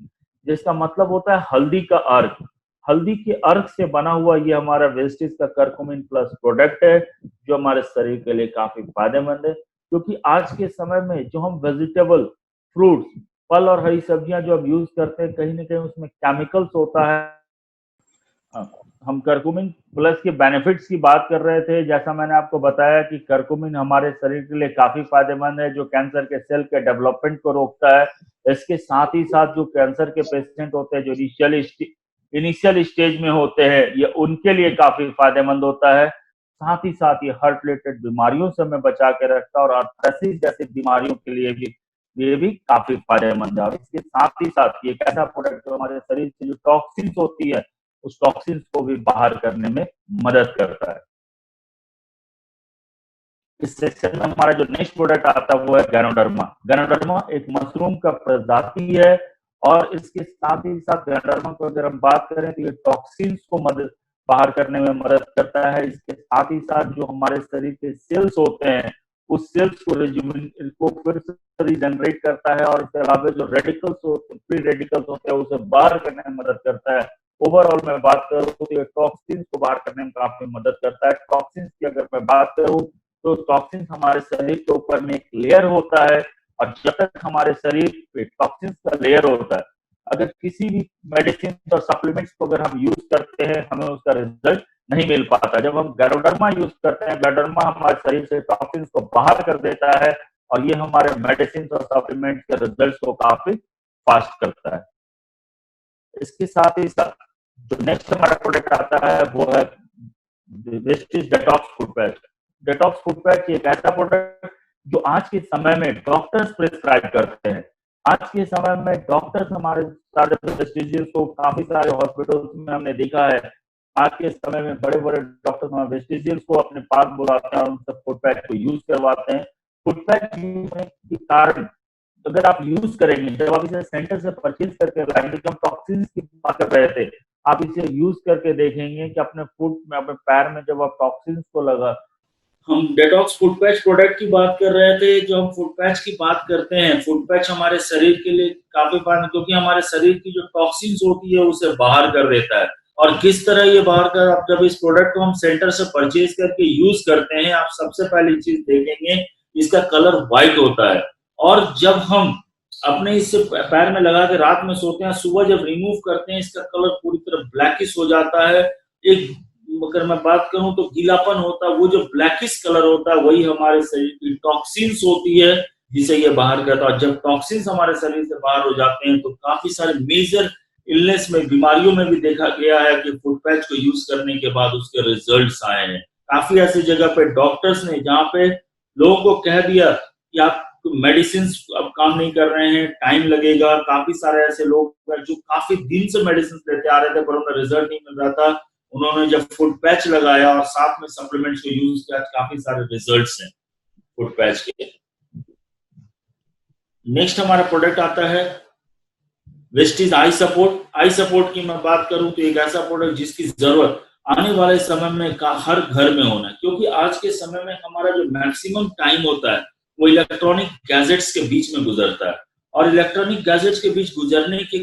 जिसका मतलब होता है हल्दी का अर्क। हल्दी के अर्क से बना हुआ ये हमारा वेस्टेज का करकुमिन प्लस प्रोडक्ट है जो हमारे शरीर के लिए काफी फायदेमंद है। क्योंकि आज के समय में जो हम वेजिटेबल, फ्रूट्स, फल और हरी सब्जियां जो हम यूज करते हैं कहीं ना कहीं उसमें केमिकल्स होता है। हाँ, हम करकुमिन प्लस के बेनिफिट्स की बात कर रहे थे। जैसा मैंने आपको बताया कि करकुमिन हमारे शरीर के लिए काफी फायदेमंद है, जो कैंसर के सेल के डेवलपमेंट को रोकता है। इसके साथ ही साथ जो कैंसर के पेशेंट होते हैं जो इनिशियल स्टेज में होते हैं, ये उनके लिए काफी फायदेमंद होता है। साथ ही साथ ये हार्ट रिलेटेड बीमारियों से हमें बचा के रखता है और आर्थराइटिस जैसी बीमारियों के लिए भी ये भी काफी फायदेमंद है। और इसके साथ ही साथ ये एक ऐसा प्रोडक्ट जो हमारे शरीर से जो टॉक्सिन्स होती है उस टॉक्सिन्स को भी बाहर करने में मदद करता है। इस सेक्शन में हमारा जो नेक्स्ट प्रोडक्ट आता है वो है गैनोडर्मा। गैनोडर्मा एक मशरूम का प्रजाति है और इसके साथ ही साथ गैनोडर्मा को अगर हम बात करें तो ये टॉक्सिन्स को मदद बाहर करने में मदद करता है। इसके साथ ही साथ जो हमारे शरीर के सेल्स होते हैं उस सेल्स को फिर से रिजनरेट करता है और इसके अलावा जो रेडिकल्स होते हैं, फ्री रेडिकल्स होते हैं उसे बाहर करने में मदद करता है। ओवरऑल मैं बात करूँ तो ये टॉक्सिन्स को बाहर करने में काफी मदद करता है। टॉक्सिन्स की अगर मैं बात करूँ तो टॉक्सिन्स हमारे शरीर के ऊपर में एक लेयर होता है और जब तक हमारे शरीर पे टॉक्सिन्स का लेयर होता है, अगर किसी भी मेडिसिन और सप्लीमेंट्स को अगर हम यूज करते हैं हमें उसका रिजल्ट नहीं मिल पाता। जब हम गैनोडर्मा यूज करते हैं, गैनोडर्मा हमारे शरीर से टॉक्सिन्स को बाहर कर देता है और ये हमारे मेडिसिन और सप्लीमेंट्स के रिजल्ट को काफी फास्ट करता है। इसके साथ ही साथ जो नेक्स्ट हमारा प्रोडक्ट आता है वो है Vestige detox food patch. Detox food patch एक ऐसा प्रोडक्ट जो आज के समय में डॉक्टर्स प्रिस्क्राइब करते हैं। आज के समय में डॉक्टर्स हमारे सारे वेस्टिजेस को काफी सारे हॉस्पिटल्स में हमने देखा है आज के समय में बड़े बड़े डॉक्टर वेस्टेजियंस को अपने पास बुलाते हैं और उनसे फुट पैच को यूज करवाते हैं। फुट पैच यूज होने के कारण अगर आप यूज करेंगे, जब आप इसे सेंटर से परचेज करके लाएंगे, जो हम टॉक्सिन्स की बात कर रहे थे, आप इसे यूज करके देखेंगे कि अपने फुट में, अपने पैर में जब आप टॉक्सिन्स को लगा, हम डेटॉक्स फुट पैच प्रोडक्ट की बात कर रहे थे। जो हम फुट पैच की बात करते हैं, फुट पैच हमारे शरीर के लिए काफी फायदा, क्योंकि हमारे शरीर की जो टॉक्सिन्स होती है उसे बाहर कर देता है। और किस तरह ये बाहर कर, आप जब इस प्रोडक्ट को हम सेंटर से परचेज करके यूज करते हैं, आप सबसे पहली चीज देखेंगे इसका कलर व्हाइट होता है। और जब हम अपने इसे पैर में लगा के रात में सोते हैं, सुबह जब रिमूव करते हैं, इसका कलर पूरी तरह ब्लैकिश हो जाता है। एक अगर मैं बात करूं तो गीलापन होता है, वो जो ब्लैकिश कलर होता है वही हमारे शरीर की टॉक्सिन्स होती है जिसे ये बाहर करता है। जब टॉक्सिन्स हमारे शरीर से बाहर हो जाते हैं तो काफी सारे मेजर इलनेस में, बीमारियों में भी देखा गया है कि फुट पैच को यूज करने के बाद उसके रिजल्ट्स आए हैं। काफी ऐसी जगह पे डॉक्टर्स ने जहाँ पे लोगों को कह दिया कि आप मेडिसिन अब काम नहीं कर रहे हैं, टाइम लगेगा। काफी सारे ऐसे लोग हैं जो काफी दिन से मेडिसिन लेते आ रहे थे पर उन्हें रिजल्ट नहीं मिल रहा था। उन्होंने जब फुट पैच लगाया और साथ में सप्लीमेंट्स को यूज किया, काफी सारे रिजल्ट्स हैं फुट पैच के। नेक्स्ट हमारा प्रोडक्ट आता है Vestige I support. I support की मैं बात करूं तो एक ऐसा प्रोडक्ट जिसकी जरूरत आने वाले समय में हर घर में होना है, क्योंकि आज के समय में हमारा जो मैक्सिमम टाइम होता है वो इलेक्ट्रॉनिक गैजेट्स के बीच में गुजरता है। और इलेक्ट्रॉनिक गैजेट्स के बीच गुजरने के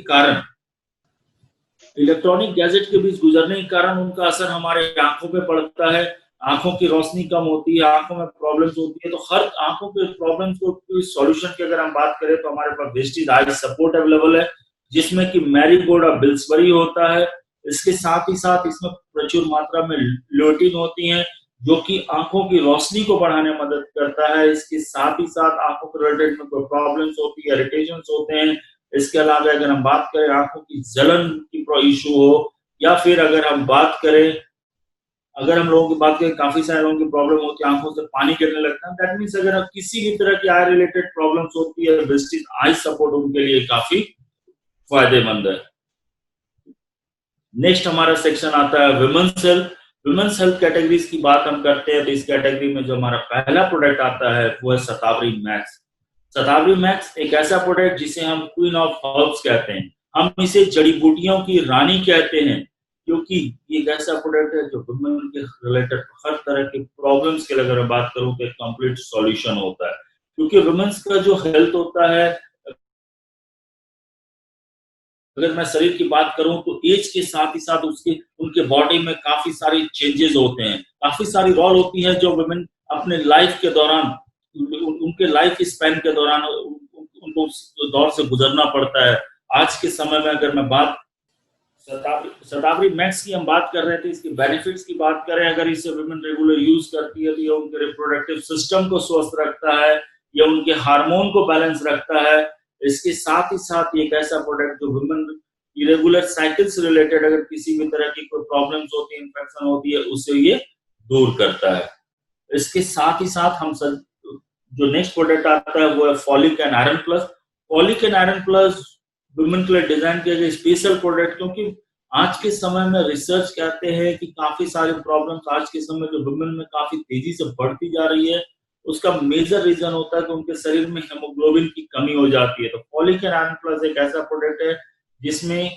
कारण उनका असर हमारे आंखों पे पड़ता है। आंखों की रोशनी कम होती है, आंखों में प्रॉब्लम्स होती है। तो हर आंखों के प्रॉब्लम्स को सॉल्यूशन की अगर हम बात करें तो हमारे पास वेस्टीज आई सपोर्ट अवेलेबल है, जिसमें कि मैरीगोल्ड और बिल्सबरी होता है। इसके साथ ही साथ इसमें प्रचुर मात्रा में ल्यूटिन होती है जो कि आंखों की रोशनी को बढ़ाने में मदद करता है। इसके साथ ही साथ आंखों के रिलेटेड में कोई प्रॉब्लम्स होती है, इरिटेशंस होते हैं। इसके अलावा अगर हम बात करें आंखों की जलन की इशू हो, या फिर अगर हम लोगों की बात करें, काफी सारे लोगों की प्रॉब्लम होती है, आंखों से पानी गिरने लगता है। दैट मींस अगर किसी भी तरह की आई रिलेटेड प्रॉब्लम्स होती है, वेस्टीज आई सपोर्ट उनके लिए काफी फायदेमंद है। नेक्स्ट हमारा सेक्शन आता है women's health. Women's health categories की बात हम करते हैं तो इस कैटेगरी में जो हमारा पहला प्रोडक्ट आता है वो है शतावरी मैक्स। शतावरी मैक्स एक ऐसा प्रोडक्ट जिसे हम क्वीन ऑफ हर्ब्स कहते हैं। हम इसे जड़ी बूटियों की रानी कहते हैं, क्योंकि ये एक ऐसा प्रोडक्ट है जो वुमेन के रिलेटेड हर तरह की प्रॉब्लम्स के लिए अगर मैं बात करूं तो एक कंप्लीट सॉल्यूशन होता है। क्योंकि वुमेन्स का जो हेल्थ होता है, अगर मैं शरीर की बात करूं तो एज के साथ ही साथ उनके बॉडी में काफी सारी चेंजेस होते हैं, काफी सारी रॉल होती है जो वुमेन अपने लाइफ के दौरान, उनके लाइफ स्पैन के दौरान उनको उस दौर से गुजरना पड़ता है। आज के समय में अगर मैं बात शतावरी मैक्स की हम बात कर रहे थे, इसके बेनिफिट्स की बात करें, अगर इसे वुमेन रेगुलर यूज करती है तो ये उनके रिप्रोडक्टिव सिस्टम को स्वस्थ रखता है, ये उनके हार्मोन को बैलेंस रखता है। इसके साथ ही साथ एक ऐसा प्रोडक्ट जो वुमेन इरेगुलर साइकिल से रिलेटेड अगर किसी भी तरह की कोई प्रॉब्लम्स होती है, इन्फेक्शन होती है, उसे ये दूर करता है। इसके साथ ही साथ हम जो नेक्स्ट प्रोडक्ट आता है वो है folic and iron plus. Folic and iron plus women के लिए डिजाइन किया गया स्पेशल प्रोडक्ट, क्योंकि आज के समय में रिसर्च कहते हैं कि काफी सारी प्रॉब्लम्स आज के समय जो वुमेन में काफी तेजी से बढ़ती जा रही है, उसका मेजर रीजन होता है कि उनके शरीर में हेमोग्लोबिन की कमी हो जाती है। तो फॉलिक एंड आयरन प्लस एक ऐसा प्रोडक्ट है जिसमें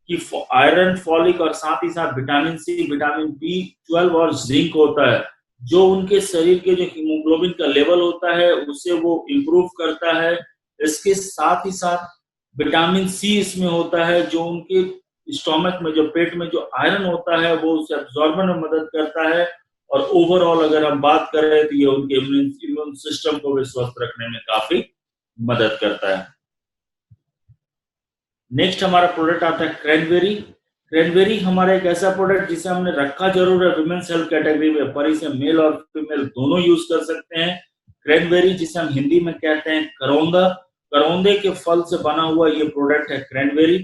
कि आयरन, फॉलिक और साथ ही साथ विटामिन सी, विटामिन B12 और जिंक होता है, जो उनके शरीर के जो हीमोग्लोबिन का लेवल होता है उसे वो इम्प्रूव करता है। इसके साथ ही साथ विटामिन सी इसमें होता है जो उनके स्टोमक में, जो पेट में जो आयरन होता है वो उसे एब्जॉर्बन में मदद करता है। और ओवरऑल अगर हम बात करें तो ये उनके इम्यून सिस्टम को भी स्वस्थ रखने में काफी मदद करता है। नेक्स्ट हमारा प्रोडक्ट आता है क्रैनबेरी। क्रैनबेरी हमारा एक ऐसा प्रोडक्ट जिसे हमने रखा जरूर है विमेंस हेल्थ कैटेगरी में, पर इसे मेल और फीमेल दोनों यूज कर सकते हैं। क्रैनबेरी जिसे हम हिंदी में कहते हैं करौंदा, करौंदे के फल से बना हुआ ये प्रोडक्ट है क्रैनबेरी,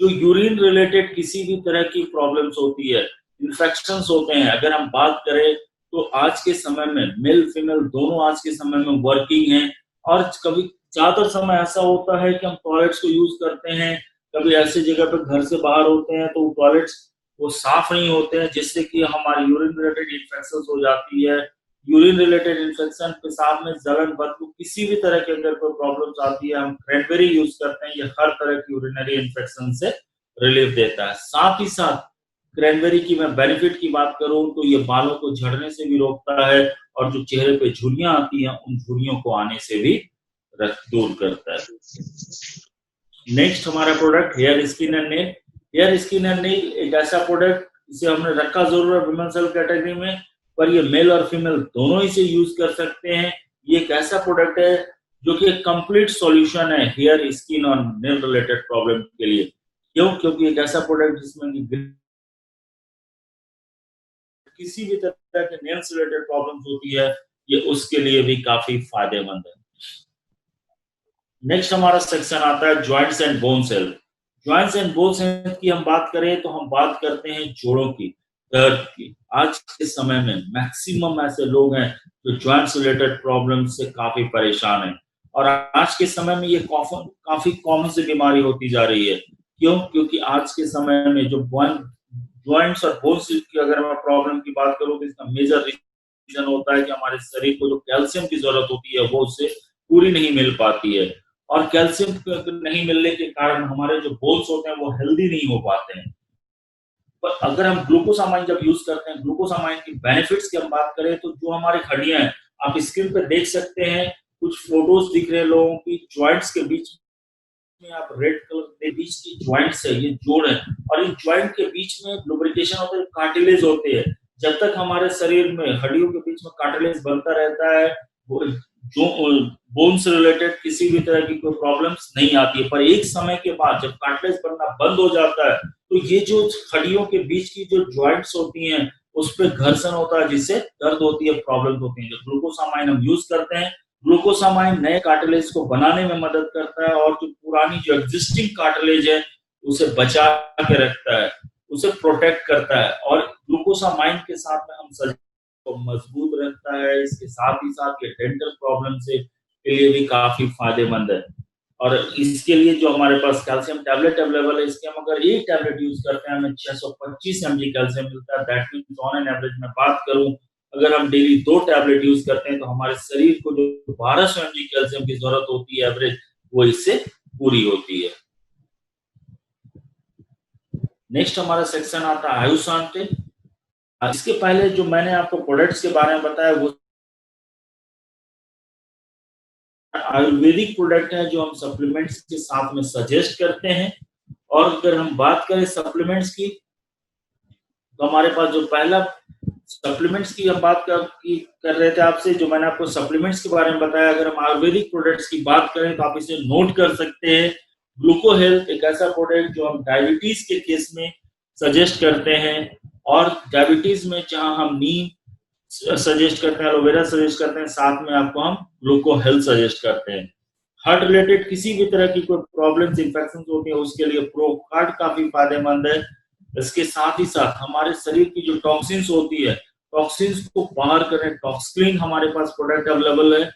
जो यूरिन रिलेटेड किसी भी तरह की प्रॉब्लम्स होती है, इन्फेक्शंस होते हैं, अगर हम बात करें तो आज के समय में मेल फीमेल दोनों आज के समय में वर्किंग हैं। और कभी ज्यादातर समय ऐसा होता है कि हम टॉयलेट्स को यूज करते हैं, कभी ऐसी जगह पे घर से बाहर होते हैं तो टॉयलेट्स वो साफ नहीं होते हैं, जिससे कि हमारी यूरिन रिलेटेड इन्फेक्शन हो जाती है। यूरिन रिलेटेड इन्फेक्शन, पेशाब में जलन, बदबू, किसी भी तरह की अगर कोई प्रॉब्लम्स आती है, हम क्रैनबेरी यूज करते हैं, ये हर तरह की यूरिनरी इन्फेक्शन से रिलीफ देता है। साथ ही साथ क्रैनबेरी की मैं बेनिफिट की बात करूं तो ये बालों को झड़ने से भी रोकता है, और जो चेहरे पे झुर्रियां आती हैं उन झुर्रियों को आने से भी दूर करता है। नेक्स्ट हमारा product hair skin and nail. Hair skin and nail एक ऐसा प्रोडक्ट इसे हमने रखा जरूर है वुमेन्स हेल्थ कैटेगरी में, पर ये मेल और फीमेल दोनों इसे यूज कर सकते हैं। ये एक ऐसा प्रोडक्ट है जो कि एक कंप्लीट सॉल्यूशन है हेयर स्किन और नेल रिलेटेड प्रॉब्लम के लिए। क्यों? क्योंकि एक ऐसा प्रोडक्ट जिसमें किसी भी तरह के नेल्स रिलेटेड प्रॉब्लम्स होती है, ये उसके लिए भी काफी फायदेमंद है। नेक्स्ट हमारा सेक्शन आता है joints and bones health. Joints and bones health की हम बात करें तो हम बात करते हैं जोड़ों की, दर्द की। आज के समय में मैक्सिमम ऐसे लोग हैं जो जॉइंट्स रिलेटेड प्रॉब्लम से काफी परेशान हैं, और आज के समय में ये काफी कॉमन सी बीमारी होती जा रही है। क्यों? क्योंकि आज के समय में जो जॉइंट्स और बोन्स की अगर मैं प्रॉब्लम की बात करूं तो इसका मेजर रीजन होता है कि हमारे शरीर को जो कैल्शियम की जरूरत होती है वो उससे पूरी नहीं मिल पाती है, और कैल्शियम नहीं मिलने के कारण हमारे जो बोन्स होते हैं वो हेल्दी नहीं हो पाते हैं। पर अगर हम ग्लूकोसामाइन जब यूज करते हैं, ग्लूकोसामाइन की बेनिफिट्स की हम बात करें तो जो हमारी हड्डियां हैं, आप स्क्रीन पे देख सकते हैं, कुछ फोटोज दिख रहे हैं लोगों की जॉइंट्स के बीच में, आप रेड कलर के बीच की जॉइंट्स है, ये जोड़ है, और इन जॉइंट के बीच में लुब्रिकेशन होता है, कार्टिलेज होते हैं। जब तक हमारे शरीर में हड्डियों के बीच में कार्टिलेज बनता रहता है, वो जो बोन से रिलेटेड किसी भी तरह की कोई प्रॉब्लम्स नहीं आती है। पर एक समय के बाद जब कार्टिलेज बनना बंद हो जाता है तो ये जो हड्डियों के बीच की जो जॉइंट्स होती हैं उस पर घर्षण होता है, जिससे दर्द होती है, प्रॉब्लम होती है। जो ग्लूकोसामाइन हम यूज करते हैं, ग्लूकोसामाइन नए कार्टिलेज को बनाने में मदद करता है, और जो पुरानी जो एग्जिस्टिंग कार्टिलेज है उसे बचा के रखता है, उसे प्रोटेक्ट करता है, और ग्लूकोसामाइन के साथ में हम को मजबूत रखता है। इसके साथ ही साथ ये डेंटल प्रॉब्लम से के लिए भी काफी फायदेमंद है। और इसके लिए जो हमारे पास कैल्शियम टैबलेट अवेलेबल है, इसके हम अगर एक टैबलेट यूज करते हैं हमें 625 mg कैल्शियम मिलता है। That means on an average में बात करूं, अगर हम डेली 2 टैबलेट यूज करते हैं तो हमारे शरीर को जो 1200 mg कैल्शियम की जरूरत होती है एवरेज, वो इससे पूरी होती है। नेक्स्ट हमारा सेक्शन आता है आयुष शांति। इसके पहले जो मैंने आपको प्रोडक्ट्स के बारे में बताया वो आयुर्वेदिक प्रोडक्ट है जो हम सप्लीमेंट्स के साथ में सजेस्ट करते हैं। और अगर हम बात करें सप्लीमेंट्स की तो हमारे पास जो पहला सप्लीमेंट्स की हम बात कर रहे थे आपसे, जो मैंने आपको सप्लीमेंट्स के बारे में बताया, अगर हम आयुर्वेदिक प्रोडक्ट्स की बात करें तो आप इसे नोट कर सकते हैं। ग्लूको हेल्थ एक ऐसा प्रोडक्ट जो हम डायबिटीज के केस में सजेस्ट करते हैं, और डायबिटीज में जहां हम नीम सजेस्ट करते हैं, एलोवेरा सजेस्ट करते हैं, साथ में आपको हम ग्लूको हेल्थ सजेस्ट करते हैं। हार्ट रिलेटेड किसी भी तरह की कोई प्रॉब्लम्स, इंफेक्शन होती है उसके लिए प्रोकार्ड काफी फायदेमंद है। इसके साथ ही साथ हमारे शरीर की जो टॉक्सिन्स होती है, टॉक्सिन्स को बाहर करें, टॉक्सक्लीन हमारे पास प्रोडक्ट अवेलेबल है।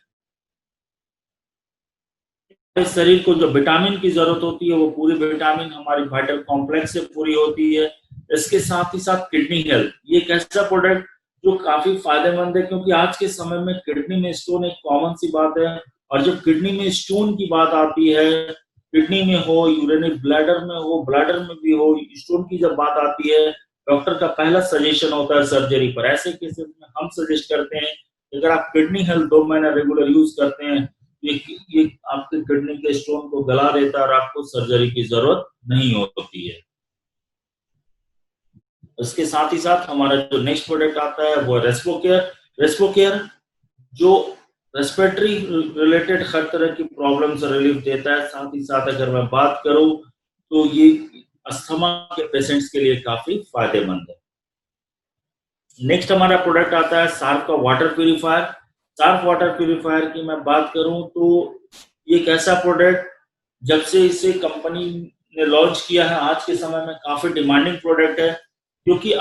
इस शरीर को जो विटामिन की जरूरत होती है वो पूरी विटामिन हमारी वाइटल कॉम्प्लेक्स से पूरी होती है। इसके साथ ही साथ किडनी हेल्थ, ये एक ऐसा प्रोडक्ट जो काफी फायदेमंद है, क्योंकि आज के समय में किडनी में स्टोन एक कॉमन सी बात है, और जब किडनी में स्टोन की बात आती है, किडनी में हो, यूरिनरी ब्लैडर में हो, ब्लैडर में भी हो, स्टोन की जब बात आती है, डॉक्टर का पहला सजेशन होता है सर्जरी पर। ऐसे केसेस में हम सजेस्ट करते हैं अगर आप किडनी हेल्थ 2 महीना रेगुलर यूज करते हैं, ये आपके किडनी के स्टोन को गला देता है और आपको सर्जरी की जरूरत नहीं होती है। इसके साथ ही साथ हमारा जो नेक्स्ट प्रोडक्ट आता है वो रेस्पोकेयर। रेस्पोकेयर जो रेस्पिरेटरी रिलेटेड हर तरह की प्रॉब्लम से रिलीफ देता है। साथ ही साथ अगर मैं बात करूं तो ये अस्थमा के पेशेंट्स के लिए काफी फायदेमंद है। नेक्स्ट हमारा प्रोडक्ट आता है सार्फ का वाटर प्यूरिफायर। सार्फ वाटर प्यूरिफायर की मैं बात करूं तो ये एक ऐसा प्रोडक्ट जब से इसे कंपनी ने लॉन्च किया है आज के समय में काफी डिमांडिंग प्रोडक्ट है, क्योंकि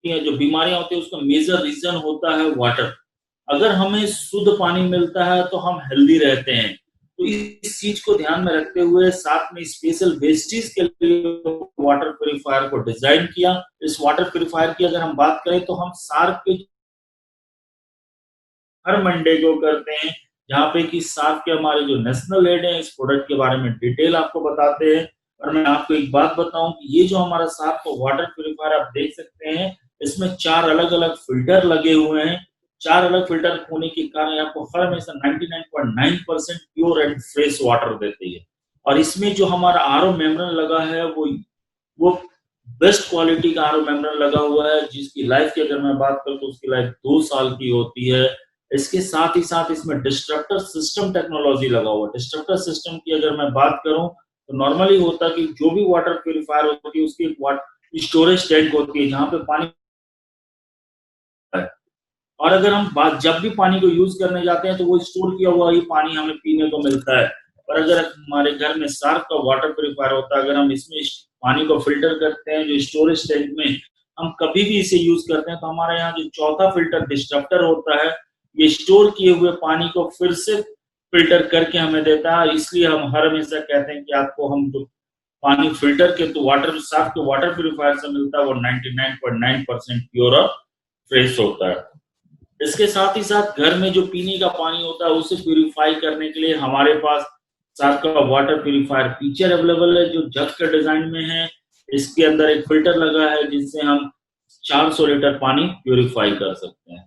जो बीमारियां होती है उसका मेजर रीजन होता है वाटर। अगर हमें शुद्ध पानी मिलता है तो हम हेल्दी रहते हैं, तो इस चीज को ध्यान में रखते हुए साथ में स्पेशल वेस्टेज के लिए वाटर प्यूरिफायर को डिजाइन किया। इस वाटर प्यूरिफायर की अगर हम बात करें तो हम सार्क के हर मंडे को करते हैं, जहाँ पे कि सार्क के हमारे जो नेशनल हेड हैं इस प्रोडक्ट के बारे में डिटेल आपको बताते हैं। और मैं आपको एक बात बताऊं कि ये जो हमारा सार्क का वाटर प्यूरिफायर आप देख सकते हैं, इसमें 4 अलग-अलग फिल्टर लगे हुए हैं। 4 अलग फिल्टर होने के कारण आपको हर हमेशा 99.9% प्योर एंड फ्रेश वाटर देती है। और इसमें जो हमारा आरओ मेम्ब्रेन लगा है वो बेस्ट क्वालिटी का आरओ मेम्ब्रेन लगा हुआ है, जिसकी लाइफ की अगर मैं बात करूं तो उसकी लाइफ 2 साल की होती है। इसके साथ ही साथ इसमें डिस्ट्रप्टर सिस्टम टेक्नोलॉजी लगा हुआ है। डिस्ट्रप्टर सिस्टम की अगर मैं बात करूं तो नॉर्मली होता कि जो भी वाटर प्यूरिफायर होती है उसकी एक स्टोरेज टैंक होती है जहां पे पानी है। और अगर हम बात जब भी पानी को यूज करने जाते हैं तो वो स्टोर किया हुआ ही पानी हमें पीने को मिलता है। और अगर हमारे घर में सार्क का वाटर प्यूरिफायर होता है, अगर हम इसमें पानी को फिल्टर करते हैं जो स्टोरेज टैंक में हम कभी भी इसे यूज करते हैं, तो हमारे यहाँ जो चौथा फिल्टर डिस्ट्रप्टर होता है ये स्टोर किए हुए पानी को फिर से फिल्टर करके हमें देता है। इसलिए हम हर हमेशा कहते हैं कि आपको हम जो पानी फिल्टर के तो वाटर सार्क के वाटर प्यूरिफायर से मिलता है वो 99.9% प्योर और फ्रेश होता है। इसके साथ ही साथ घर में जो पीने का पानी होता है उसे प्यूरिफाई करने के लिए हमारे पास सार्क का वाटर प्यूरिफायर फीचर अवेलेबल है जो जग के डिजाइन में है। इसके अंदर एक फिल्टर लगा है जिससे हम 400 लीटर पानी प्यूरिफाई कर सकते हैं।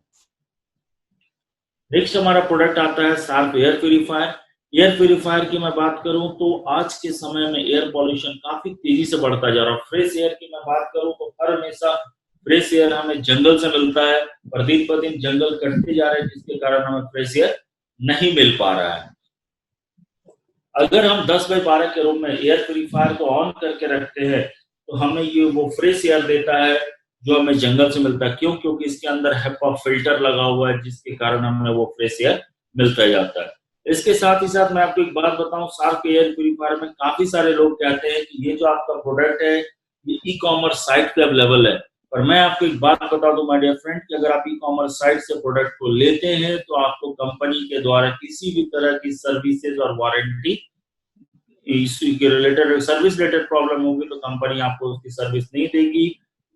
नेक्स्ट हमारा प्रोडक्ट आता है Shark air purifier. Air purifier की मैं बात करूं तो आज के समय में एयर पॉल्यूशन काफी तेजी से बढ़ता जा रहा है। फ्रेश एयर की मैं बात करूं तो हर हमेशा फ्रेश एयर हमें जंगल से मिलता है, पर दिन पर दिन जंगल कटते जा रहे हैं जिसके कारण हमें फ्रेश एयर नहीं मिल पा रहा है। अगर हम 10/12 के रूम में एयर प्यूरिफायर को ऑन करके रखते हैं तो हमें ये वो फ्रेश एयर देता है जो हमें जंगल से मिलता है। क्यों? क्योंकि इसके अंदर HEPA फिल्टर लगा हुआ है जिसके कारण हमें वो फ्रेश एयर मिलता जाता है। इसके साथ ही साथ मैं आपको एक बात बताऊं, सार्क एयर प्यूरिफायर में काफी सारे लोग कहते हैं कि ये जो आपका प्रोडक्ट है ये ई-कॉमर्स साइट पे अवेलेबल है। पर मैं आपको एक बात बता दूं माय डियर फ्रेंड कि अगर आप ई-कॉमर्स साइट से प्रोडक्ट को लेते हैं तो आपको कंपनी के द्वारा किसी भी तरह की सर्विसेज और वारंटी इसी के रिलेटेड सर्विस रिलेटेड प्रॉब्लम होगी तो कंपनी आपको उसकी सर्विस नहीं देगी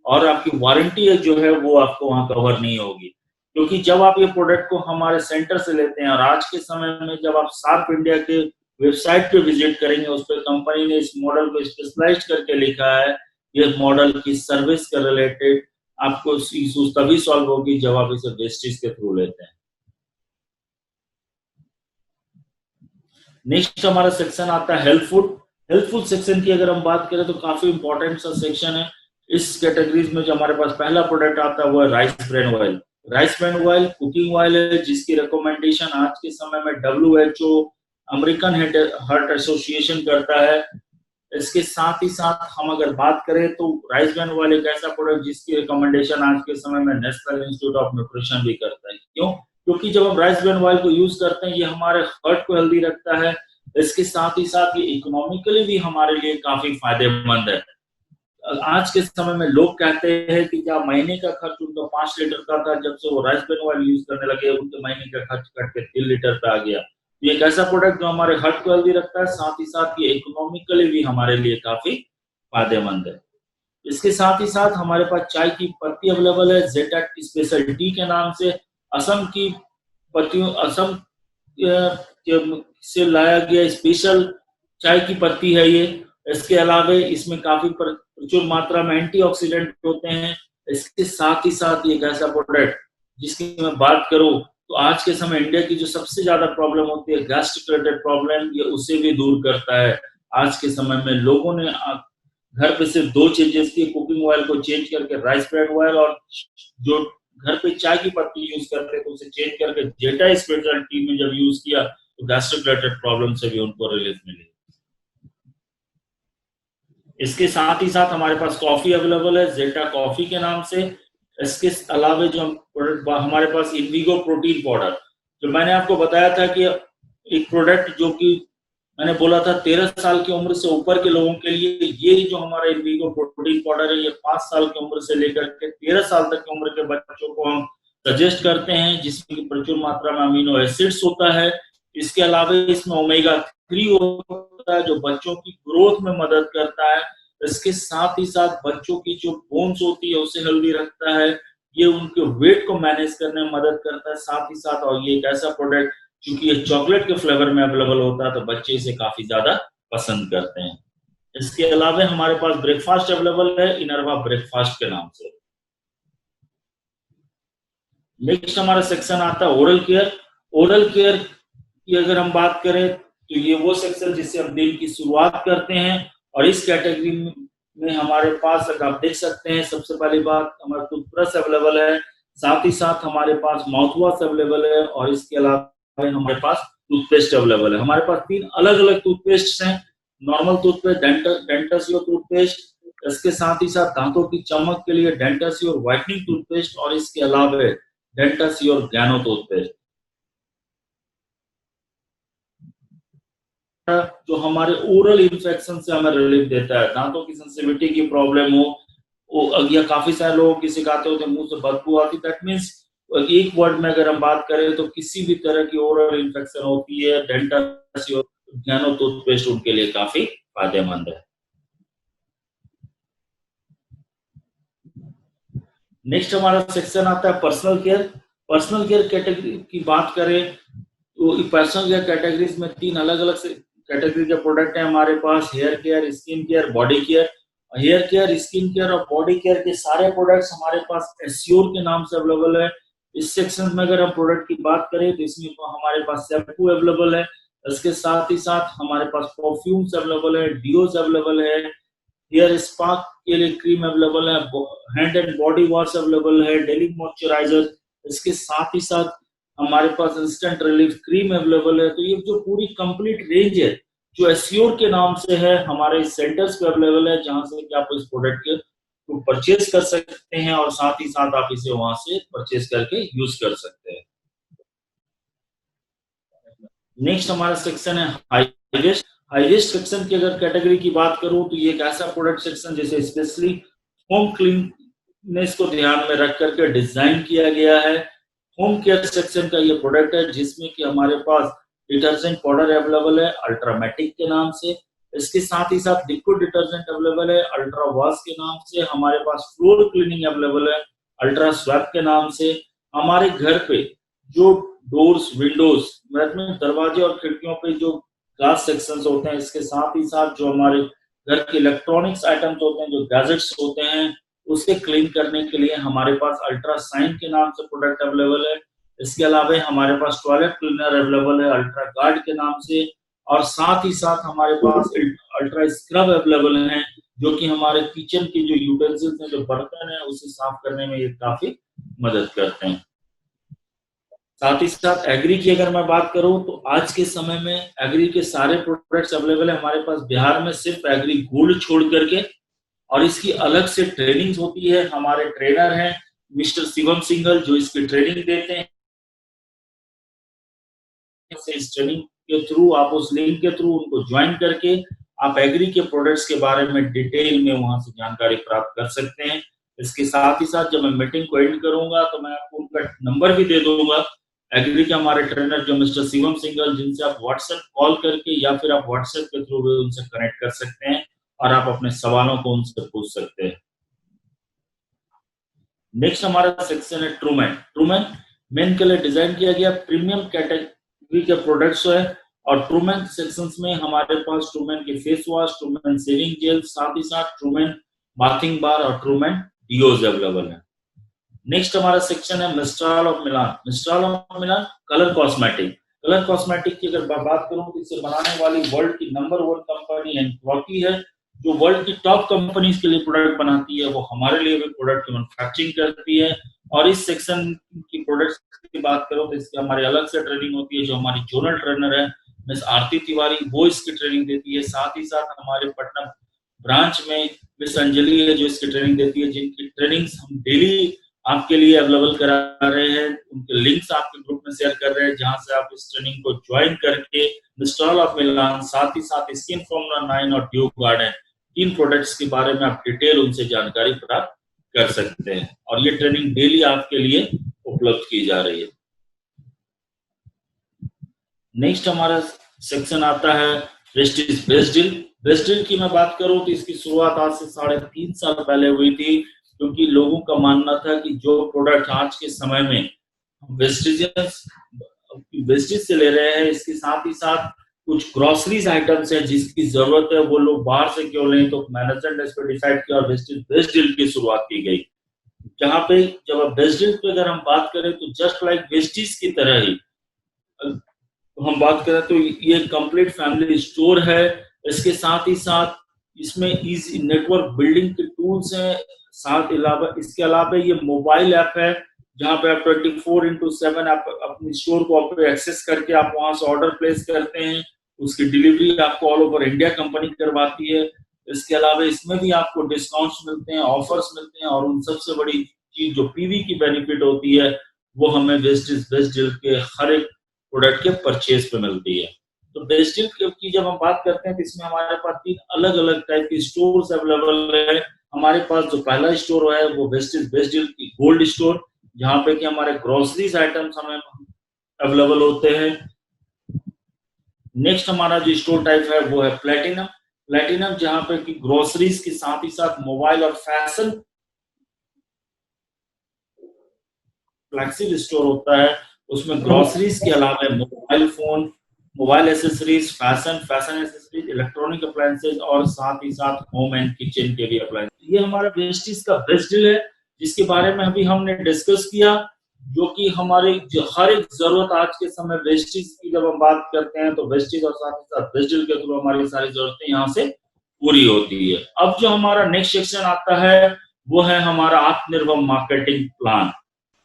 और आपकी वारंटी जो है वो आपको वहां कवर नहीं होगी। क्योंकि जब आप ये प्रोडक्ट को हमारे सेंटर से लेते हैं और आज के समय में जब आप सार्क इंडिया के वेबसाइट पे विजिट करेंगे उस पर कंपनी ने इस मॉडल को स्पेशलाइज करके लिखा है। ये मॉडल की सर्विस के रिलेटेड आपको इशूज तभी सॉल्व होगी जब आप इसे वेस्टेज के थ्रू लेते हैं। नेक्स्ट हमारा सेक्शन आता है health food. Health food section की अगर हम बात करें तो काफी इंपॉर्टेंट सा सेक्शन है। इस कैटेगरीज में जो हमारे पास पहला प्रोडक्ट आता है वो है rice bran oil. Rice bran oil cooking oil है जिसकी रिकमेंडेशन आज के समय में WHO अमेरिकन हार्ट एसोसिएशन करता है। इसके साथ ही साथ हम अगर बात करें तो राइस ब्रेन ऑयल एक ऐसा प्रोडक्ट जिसकी रिकमेंडेशन आज के समय में नेशनल इंस्टीट्यूट ऑफ न्यूट्रिशन भी करता है। क्यों? क्योंकि जब हम राइस ब्रेन ऑयल को यूज करते हैं ये हमारे हार्ट को हेल्दी रखता है। इसके साथ ही साथ ये इकोनॉमिकली भी हमारे लिए काफी फायदेमंद है। आज के समय में लोग कहते हैं कि क्या महीने का खर्च उनका 5 लीटर का था, जब से वो राइस ब्रेन ऑयल यूज करने लगे उनके महीने का खर्च कट के 3 लीटर पे आ गया। ये एक ऐसा प्रोडक्ट जो हमारे हार्ट को हेल्दी रखता है, साथ ही साथ ये इकोनॉमिकली भी हमारे लिए काफी फायदेमंद है। इसके साथ ही साथ हमारे पास चाय की पत्ती अवेलेबल है जेटा स्पेशल टी के नाम से। असम की पत्तियों असम से लाया गया स्पेशल चाय की पत्ती है ये। इसके अलावा इसमें काफी प्रचुर मात्रा में एंटीऑक्सीडेंट होते हैं। इसके साथ ही साथ एक ऐसा प्रोडक्ट जिसकी मैं बात करूं तो आज के समय इंडिया की जो सबसे ज्यादा प्रॉब्लम होती है गैस्ट्रिक रिलेटेड प्रॉब्लम, ये उसे भी दूर करता है। आज के समय में लोगों ने घर पे सिर्फ 2 चेंजेस किए, कुकिंग ऑयल को चेंज करके राइस ब्रेन ऑयल और जो घर पे चाय की पत्ती यूज करते थे उसे चेंज करके जेटा स्पेशल टी में जब यूज किया तो गैस्ट्रिक रिलेटेड प्रॉब्लम से भी उनको रिलीफ मिली। इसके साथ ही साथ हमारे पास कॉफी अवेलेबल है जेटा कॉफी के नाम से। इसके अलावा जो हमारे पास इनविगो प्रोटीन पाउडर, जो मैंने आपको बताया था कि एक प्रोडक्ट जो कि मैंने बोला था 13 साल की उम्र से ऊपर के लोगों के लिए, ये जो हमारा इनविगो प्रोटीन पाउडर है ये 5 साल की उम्र से लेकर के 13 साल तक की उम्र के बच्चों को हम सजेस्ट करते हैं, जिसमें प्रचुर मात्रा में अमीनो एसिड्स होता है। इसके अलावा इसमें ओमेगा 3 होता है जो बच्चों की ग्रोथ में मदद करता है। इसके साथ ही साथ बच्चों की जो बोन्स होती है उसे हेल्दी रखता है। ये उनके वेट को मैनेज करने में मदद करता है। साथ ही साथ और ये एक ऐसा प्रोडक्ट क्योंकि ये चॉकलेट के फ्लेवर में अवेलेबल होता है तो बच्चे इसे काफी ज्यादा पसंद करते हैं। इसके अलावा हमारे पास ब्रेकफास्ट अवेलेबल है इनरवा ब्रेकफास्ट के नाम से। नेक्स्ट हमारा सेक्शन आता है ओरल केयर। ओरल केयर की अगर हम बात करें तो ये वो सेक्शन जिससे हम दिन की शुरुआत करते हैं और इस कैटेगरी में हमारे पास अगर आप देख सकते हैं सबसे पहली बात हमारा टूथब्रश अवेलेबल है, साथ ही साथ हमारे पास माउथ वॉश अवेलेबल है और इसके अलावा हमारे पास टूथपेस्ट अवेलेबल है। हमारे पास 3 अलग अलग टूथपेस्ट हैं, नॉर्मल टूथपेस्ट, डेंटस्योर टूथपेस्ट, इसके साथ ही साथ दांतों की चमक के लिए डेंटस्योर व्हाइटनिंग टूथपेस्ट और इसके अलावा डेंटस्योर गैनो टूथपेस्ट जो हमारे ओरल इन्फेक्शन से हमें रिलीफ देता है। दांतों की सेंसिटिविटी की प्रॉब्लम हो या काफी सारे लोगों की शिकायत होती है मुंह से बदबू आती, दैट मीन्स एक वर्ड में अगर हम बात करें तो किसी भी तरह की ओरल इन्फेक्शन होती है डेंटस्योर गैनो टूथपेस्ट उनके लिए काफी फायदेमंद है। नेक्स्ट हमारा सेक्शन आता है personal care. Personal care category की बात करें तो पर्सनल केयर कैटेगरीज में 3 अलग अलग कैटेगरी के प्रोडक्ट है हमारे पास, hair care, skin care, body care. Hair care, skin care और बॉडी केयर के सारे प्रोडक्ट्स हमारे पास एस्योर के नाम से अवेलेबल है। इस सेक्शन में अगर हम प्रोडक्ट की बात करें तो इसमें हमारे पास शैम्पू अवेलेबल है, इसके साथ ही साथ हमारे पास परफ्यूम्स अवेलेबल है, डिओज अवेलेबल है, हेयर स्पा के लिए क्रीम अवेलेबल है, hand and body wash available है, डेली मॉइस्चराइजर, इसके साथ ही साथ हमारे पास इंस्टेंट रिलीफ क्रीम अवेलेबल है। तो ये जो पूरी कंप्लीट रेंज है जो एस्योर के नाम से है हमारे सेंटर्स पे अवेलेबल है जहां से कि आप इस प्रोडक्ट के को परचेज कर सकते हैं और साथ ही साथ आप इसे वहां से परचेज करके यूज कर सकते हैं। नेक्स्ट हमारा सेक्शन है हाइजेस्ट। हाइजेस्ट सेक्शन की अगर कैटेगरी की बात करूं तो ये एक ऐसा प्रोडक्ट सेक्शन जैसे स्पेशली होम क्लीननेस को ध्यान में रख करके डिजाइन किया गया है। होम केयर सेक्शन का ये प्रोडक्ट है जिसमें कि हमारे पास डिटर्जेंट पाउडर अवेलेबल है अल्ट्रामेटिक के नाम से, इसके साथ ही साथ लिक्विड डिटर्जेंट अवेलेबल है अल्ट्रा वॉश के नाम से, हमारे पास फ्लोर क्लीनिंग अवेलेबल है अल्ट्रा स्वैप के नाम से। हमारे घर पे जो डोर्स, विंडोज में दरवाजे और खिड़कियों पे जो ग्लास सेक्शंस होते हैं, इसके साथ ही साथ जो हमारे घर के इलेक्ट्रॉनिक्स आइटम्स होते हैं, जो गैजेट्स होते हैं, उसे क्लीन करने के लिए हमारे पास अल्ट्रा साइन के नाम से प्रोडक्ट अवेलेबल है। इसके अलावा हमारे पास टॉयलेट क्लीनर अवेलेबल है अल्ट्रा गार्ड के नाम से और साथ ही साथ हमारे पास अल्ट्रा स्क्रब अवेलेबल है जो कि हमारे किचन के जो यूटेंसिल्स हैं, जो बर्तन है, उसे साफ करने में ये काफी मदद करते हैं। साथ ही साथ एग्री की अगर मैं बात करूं तो आज के समय में एग्री के सारे प्रोडक्ट्स अवेलेबल है हमारे पास बिहार में, सिर्फ एग्री गोल्ड छोड़ करके, और इसकी अलग से ट्रेनिंग होती है। हमारे ट्रेनर हैं मिस्टर शिवम सिंगल जो इसकी ट्रेनिंग देते हैं। इस ट्रेनिंग के थ्रू आप उस लिंक के थ्रू उनको ज्वाइन करके आप एग्री के प्रोडक्ट्स के बारे में डिटेल में वहां से जानकारी प्राप्त कर सकते हैं। इसके साथ ही साथ जब मैं मीटिंग को एंड करूंगा तो मैं आपको उनका नंबर भी दे दूंगा, एग्री के हमारे ट्रेनर जो मिस्टर शिवम सिंगल, जिनसे आप व्हाट्सएप कॉल करके या फिर आप व्हाट्सएप के थ्रू भी उनसे कनेक्ट कर सकते हैं और आप अपने सवालों को उनसे पूछ सकते हैं। नेक्स्ट हमारा सेक्शन है ट्रूमैन। ट्रूमैन मेन के लिए डिजाइन किया गया प्रीमियम कैटेगरी के प्रोडक्ट्स है और ट्रूमैन सेक्शंस में हमारे पास ट्रूमैन के face wash, Truman shaving gel, साथ ही साथ ट्रूमैन बाथिंग बार और ट्रूमैन डिओज अवेलेबल है। नेक्स्ट हमारा सेक्शन है Mistral of Milan. Mistral of Milan colour cosmetic. Colour cosmetic की अगर बात करूं तो इसे बनाने वाली वर्ल्ड की नंबर 1 कंपनी एंट्रोपी है जो वर्ल्ड की टॉप कंपनीज के लिए प्रोडक्ट बनाती है, वो हमारे लिए भी प्रोडक्ट की मैन्युफैक्चरिंग करती है। और इस सेक्शन की प्रोडक्ट्स की बात करो तो इसकी हमारी अलग से ट्रेनिंग होती है, जो हमारी जोनल ट्रेनर है मिस आरती तिवारी, वो इसकी ट्रेनिंग देती है। साथ ही साथ हमारे पटना ब्रांच में मिस अंजलि है जो इसकी ट्रेनिंग देती है, जिनकी ट्रेनिंग्स हम डेली आपके लिए अवेलेबल करा रहे हैं। उनके लिंक्स आपके ग्रुप में शेयर कर रहे हैं जहां से आप इस ट्रेनिंग को ज्वाइन करके मिस्ट्राल ऑफ मिलान, साथ ही साथ स्किन फॉर्मूला 9 और ट्यूब गार्डन, 3 प्रोडक्ट्स के बारे में आप डिटेल उनसे जानकारी प्राप्त कर सकते हैं और ये ट्रेनिंग डेली आपके लिए उपलब्ध की जा रही है। नेक्स्ट हमारा सेक्शन आता है wastage based deal. Based deal की मैं बात करूं तो इसकी शुरुआत आज से 3.5 साल पहले हुई थी, क्योंकि लोगों का मानना था कि जो प्रोडक्ट आज के समय में वेस्टेज से ले रहे हैं, इसके साथ ही साथ कुछ ग्रोसरीज आइटम्स है जिसकी जरूरत है, वो लोग बाहर से क्यों लें, तो मैनेजमेंट ने इस पर डिसाइड किया और वेस्टेज बेस्ड डील की शुरुआत की गई। जहां पे जब आप बेस्ड डील पे अगर हम बात करें तो जस्ट लाइक वेस्टेज की तरह ही हम बात करें तो ये कंप्लीट फैमिली स्टोर है। इसके साथ ही साथ इसमें इजी नेटवर्क बिल्डिंग के टूल्स हैं, साथ अलावा इसके अलावा ये मोबाइल ऐप है जहां पे आप 24/7 आप अपनी स्टोर को आप एक्सेस करके आप वहां से ऑर्डर प्लेस करते हैं, उसकी डिलीवरी आपको ऑल ओवर इंडिया कंपनी करवाती है। इसके अलावा इसमें भी आपको डिस्काउंट्स मिलते हैं, ऑफर्स मिलते हैं, और उन सबसे बड़ी चीज जो पीवी की बेनिफिट होती है वो हमें वेस्टेज बेस्ड डील के हर एक प्रोडक्ट के परचेज पे मिलती है। तो बेस्ट डील की जब हम बात करते हैं तो इसमें हमारे पास 3 अलग अलग टाइप के स्टोर्स अवेलेबल है। हमारे पास जो पहला स्टोर है वो वेस्टेज बेस्ट डील की गोल्ड स्टोर, जहाँ पे कि हमारे ग्रोसरीज आइटम्स हमें अवेलेबल होते हैं। नेक्स्ट हमारा जो स्टोर टाइप है वो है प्लेटिनम। प्लेटिनम जहाँ पे कि ग्रोसरीज के साथ ही साथ मोबाइल और फैशन फ्लैगशिप स्टोर होता है। उसमें ग्रोसरीज के अलावा mobile phone, mobile accessories, fashion accessories, electronic appliances और साथ ही साथ होम एंड किचन के भी अप्लायंसेज। ये हमारा वेस्टेज का बेस्ट डील है जिसके बारे में अभी हमने डिस्कस किया, जो कि हमारे हर एक जरूरत आज के समय वेस्टेज की जब हम बात करते हैं तो वेस्टेज और साथ ही साथ बेस्ट डील के थ्रू हमारी सारी जरूरतें यहाँ से पूरी होती है। अब जो हमारा नेक्स्ट सेक्शन आता है वो है हमारा आत्मनिर्भर मार्केटिंग प्लान।